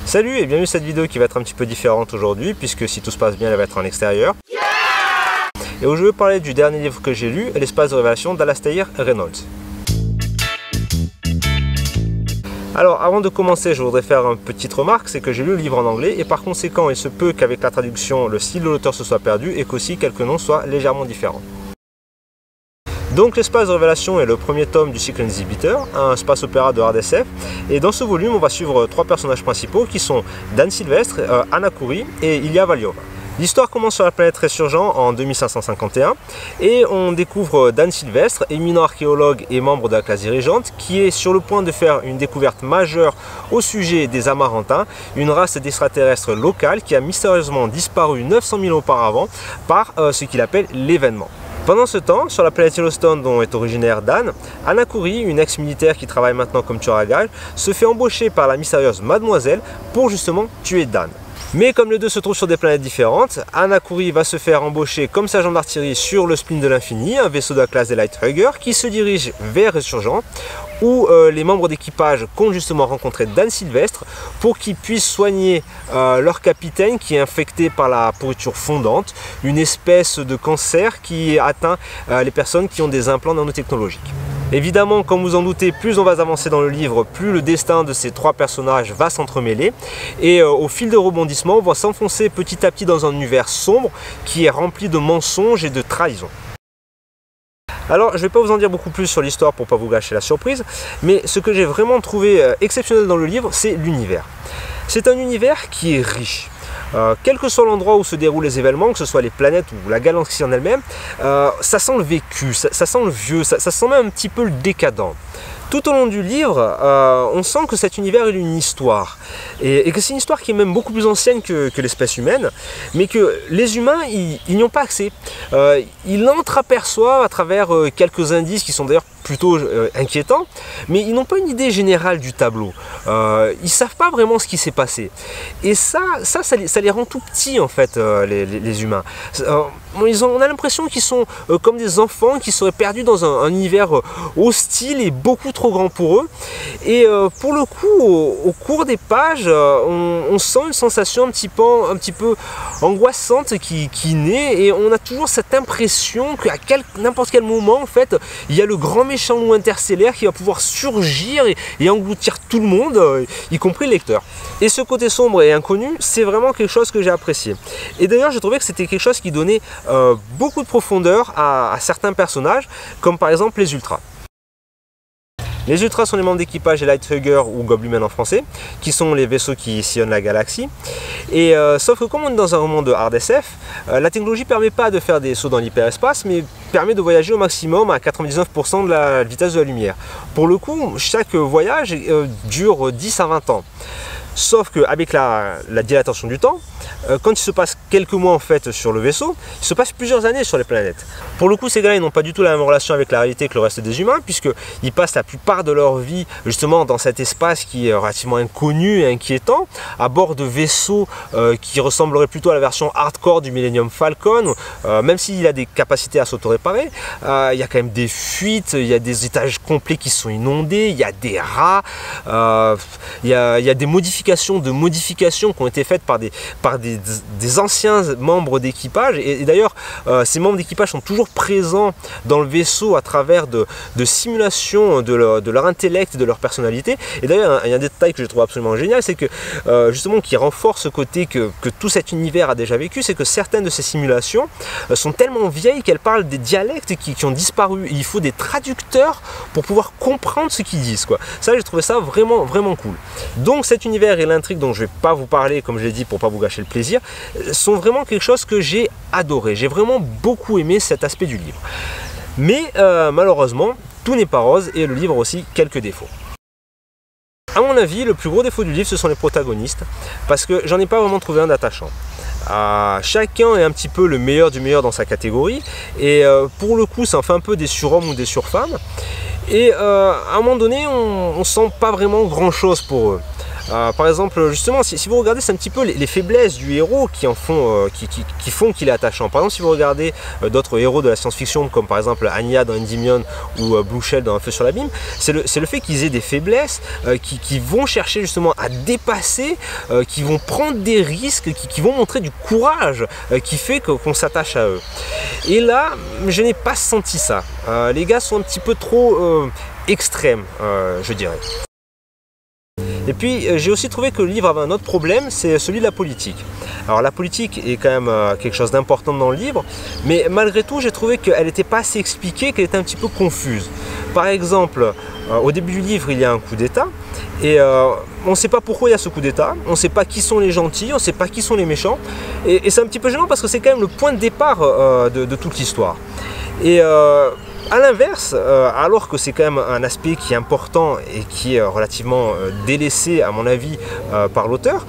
Salut et bienvenue à cette vidéo qui va être un petit peu différente aujourd'hui, puisque si tout se passe bien, elle va être en extérieur. Et où je vais parler du dernier livre que j'ai lu, L'espace de révélation d'Alastair Reynolds. Alors avant de commencer, je voudrais faire une petite remarque, c'est que j'ai lu le livre en anglais et par conséquent il se peut qu'avec la traduction le style de l'auteur se soit perdu et qu'aussi quelques noms soient légèrement différents. Donc l'espace de révélation est le premier tome du cycle Inhibitor, un space opéra de hard SF, et dans ce volume on va suivre trois personnages principaux qui sont Dan Sylvestre, Anna Kouri et Ilya Valiova. L'histoire commence sur la planète Résurgent en 2551 et on découvre Dan Sylvestre, éminent archéologue et membre de la classe dirigeante, qui est sur le point de faire une découverte majeure au sujet des Amarantins, une race d'extraterrestres locale qui a mystérieusement disparu 900 000 ans auparavant par ce qu'il appelle l'événement. Pendant ce temps, sur la planète Yellowstone dont est originaire Dan, Anna Kouri, une ex-militaire qui travaille maintenant comme tueur à gages, se fait embaucher par la mystérieuse Mademoiselle pour justement tuer Dan. Mais comme les deux se trouvent sur des planètes différentes, Anna Kouri va se faire embaucher comme sergent d'artillerie sur le Spleen de l'Infini, un vaisseau de la classe des Lighthugger qui se dirige vers Résurgent, où les membres d'équipage comptent justement rencontrer Dan Sylvestre pour qu'ils puissent soigner leur capitaine qui est infecté par la pourriture fondante, une espèce de cancer qui atteint les personnes qui ont des implants nanotechnologiques. Évidemment, comme vous en doutez, plus on va avancer dans le livre, plus le destin de ces trois personnages va s'entremêler et au fil de rebondissements, on va s'enfoncer petit à petit dans un univers sombre qui est rempli de mensonges et de trahisons. Alors, je ne vais pas vous en dire beaucoup plus sur l'histoire pour ne pas vous gâcher la surprise, mais ce que j'ai vraiment trouvé exceptionnel dans le livre, c'est l'univers. C'est un univers qui est riche. Quel que soit l'endroit où se déroulent les événements, que ce soit les planètes ou la galaxie en elle-même, ça sent le vécu, ça sent le vieux, ça sent même un petit peu le décadent. Tout au long du livre, on sent que cet univers est une histoire, et que c'est une histoire qui est même beaucoup plus ancienne que l'espèce humaine, mais que les humains, ils n'y ont pas accès. Ils l'entreaperçoivent à travers quelques indices qui sont d'ailleurs plutôt inquiétants, mais ils n'ont pas une idée générale du tableau. Ils ne savent pas vraiment ce qui s'est passé. Et ça les rend tout petits en fait, les humains. On a l'impression qu'ils sont comme des enfants qui seraient perdus dans un univers hostile et beaucoup trop grand pour eux. Et pour le coup, au cours des pages, on sent une sensation un petit peu angoissante qui naît, et on a toujours cette impression qu'à n'importe quel moment, en fait, il y a le grand méchant loup interstellaire qui va pouvoir surgir et engloutir tout le monde, y compris le lecteur. Et ce côté sombre et inconnu, c'est vraiment quelque chose que j'ai apprécié. Et d'ailleurs, j'ai trouvé que c'était quelque chose qui donnait beaucoup de profondeur à certains personnages, comme par exemple les Ultras. Les Ultras sont les membres d'équipage des Lighthugger ou Goblumen en français, qui sont les vaisseaux qui sillonnent la galaxie. Et sauf que comme on est dans un roman de hard SF, la technologie ne permet pas de faire des sauts dans l'hyperespace, mais permet de voyager au maximum à 99% de la vitesse de la lumière. Pour le coup, chaque voyage dure 10 à 20 ans. Sauf qu'avec la dilatation du temps, quand il se passe quelques mois en fait sur le vaisseau, il se passe plusieurs années sur les planètes. Pour le coup, ces gars-là n'ont pas du tout la même relation avec la réalité que le reste des humains, puisqu'ils passent la plupart de leur vie justement dans cet espace qui est relativement inconnu et inquiétant, à bord de vaisseaux qui ressembleraient plutôt à la version hardcore du Millennium Falcon, même s'il a des capacités à s'auto-réparer. Il y a quand même des fuites, il y a des étages complets qui sont inondés, il y a des rats, il y a des modifications qui ont été faites par des anciens membres d'équipage, et d'ailleurs ces membres d'équipage sont toujours présents dans le vaisseau à travers de simulations de leur intellect et de leur personnalité. Et d'ailleurs il y a un détail que je trouve absolument génial, c'est que justement qui renforce ce côté que tout cet univers a déjà vécu, c'est que certaines de ces simulations sont tellement vieilles qu'elles parlent des dialectes qui ont disparu, et il faut des traducteurs pour pouvoir comprendre ce qu'ils disent, quoi. Ça, j'ai trouvé ça vraiment cool. Donc cet univers et l'intrigue dont je ne vais pas vous parler, comme je l'ai dit, pour ne pas vous gâcher le plaisir, sont vraiment quelque chose que j'ai adoré. J'ai vraiment beaucoup aimé cet aspect du livre. Mais malheureusement, tout n'est pas rose et le livre a aussi quelques défauts. À mon avis, le plus gros défaut du livre, ce sont les protagonistes, parce que j'en ai pas vraiment trouvé un d'attachant. Chacun est un petit peu le meilleur du meilleur dans sa catégorie, et pour le coup, ça en fait un peu des surhommes ou des surfemmes. Et à un moment donné, on sent pas vraiment grand chose pour eux. Par exemple, justement, si vous regardez, c'est un petit peu les faiblesses du héros qui font qu'il est attachant. Par exemple, si vous regardez d'autres héros de la science-fiction, comme par exemple Anya dans Endymion ou Blue Shell dans Un feu sur l'abîme, c'est le fait qu'ils aient des faiblesses, qui vont chercher justement à dépasser, qui vont prendre des risques, qui vont montrer du courage, qui fait qu'on s'attache à eux. Et là, je n'ai pas senti ça. Les gars sont un petit peu trop extrêmes, je dirais. Et puis j'ai aussi trouvé que le livre avait un autre problème, c'est celui de la politique. Alors la politique est quand même quelque chose d'important dans le livre, mais malgré tout j'ai trouvé qu'elle n'était pas assez expliquée, qu'elle était un petit peu confuse. Par exemple, au début du livre il y a un coup d'état, et on ne sait pas pourquoi il y a ce coup d'état, on ne sait pas qui sont les gentils, on ne sait pas qui sont les méchants, et c'est un petit peu gênant parce que c'est quand même le point de départ de toute l'histoire. Et à l'inverse, alors que c'est quand même un aspect qui est important et qui est relativement délaissé à mon avis par l'auteur,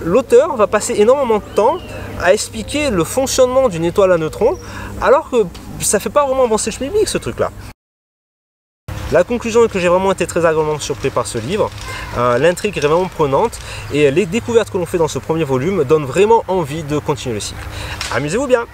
l'auteur va passer énormément de temps à expliquer le fonctionnement d'une étoile à neutrons, alors que ça ne fait pas vraiment avancer le schmilblick ce truc-là. La conclusion est que j'ai vraiment été très agréablement surpris par ce livre, l'intrigue est vraiment prenante et les découvertes que l'on fait dans ce premier volume donnent vraiment envie de continuer le cycle. Amusez-vous bien!